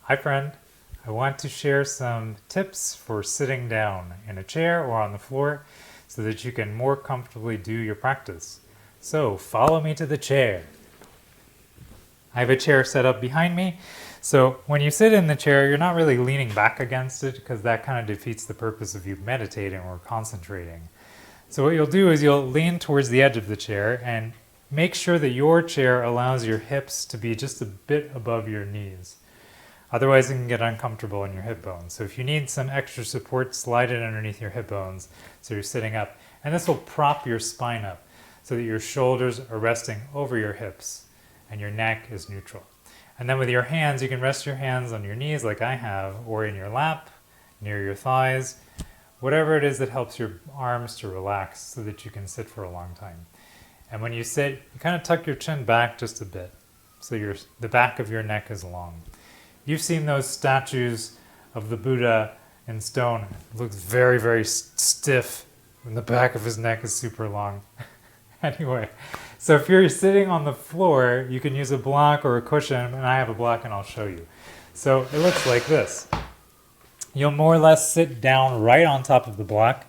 Hi friend, I want to share some tips for sitting down in a chair or on the floor so that you can more comfortably do your practice. So follow me to the chair. I have a chair set up behind me. So when you sit in the chair, you're not really leaning back against it because that kind of defeats the purpose of you meditating or concentrating. So what you'll do is you'll lean towards the edge of the chair and make sure that your chair allows your hips to be just a bit above your knees. Otherwise, it can get uncomfortable in your hip bones. So if you need some extra support, slide it underneath your hip bones so you're sitting up. And this will prop your spine up so that your shoulders are resting over your hips and your neck is neutral. And then with your hands, you can rest your hands on your knees like I have, or in your lap, near your thighs, whatever it is that helps your arms to relax so that you can sit for a long time. And when you sit, you kind of tuck your chin back just a bit so the back of your neck is long. You've seen those statues of the Buddha in stone. It looks very, very stiff and the back of his neck is super long. Anyway, so if you're sitting on the floor, you can use a block or a cushion, and I have a block and I'll show you. So it looks like this. You'll more or less sit down right on top of the block.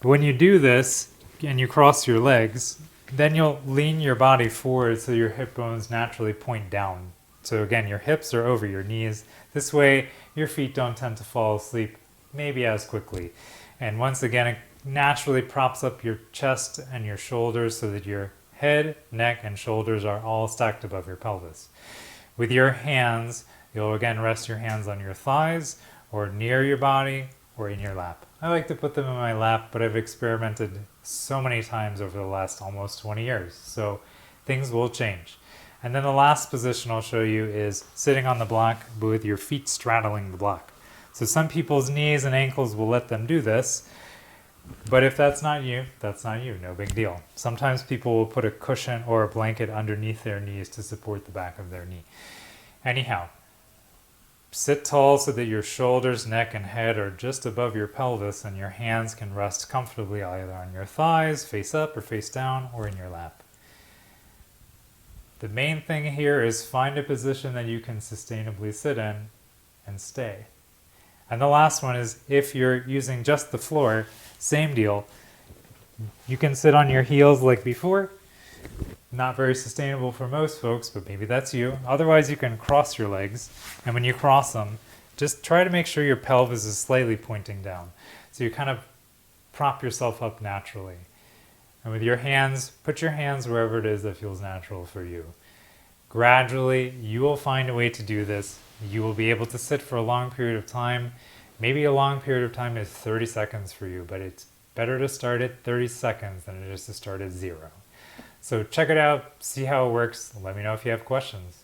When you do this and you cross your legs, then you'll lean your body forward so your hip bones naturally point down. So again, your hips are over your knees. This way, your feet don't tend to fall asleep maybe as quickly. And once again, it naturally props up your chest and your shoulders so that your head, neck, and shoulders are all stacked above your pelvis. With your hands, you'll again rest your hands on your thighs or near your body or in your lap. I like to put them in my lap, but I've experimented so many times over the last almost 20 years. So things will change. And then the last position I'll show you is sitting on the block with your feet straddling the block. So some people's knees and ankles will let them do this, but if that's not you, no big deal. Sometimes people will put a cushion or a blanket underneath their knees to support the back of their knee. Anyhow, sit tall so that your shoulders, neck, and head are just above your pelvis and your hands can rest comfortably either on your thighs, face up or face down, or in your lap. The main thing here is find a position that you can sustainably sit in and stay. And the last one is if you're using just the floor, same deal. You can sit on your heels like before. Not very sustainable for most folks, but maybe that's you. Otherwise, you can cross your legs. And when you cross them, just try to make sure your pelvis is slightly pointing down. So you kind of prop yourself up naturally. And with your hands, put your hands wherever it is that feels natural for you. Gradually, you will find a way to do this. You will be able to sit for a long period of time. Maybe a long period of time is 30 seconds for you, but it's better to start at 30 seconds than it is to start at 0. So check it out, see how it works, let me know if you have questions.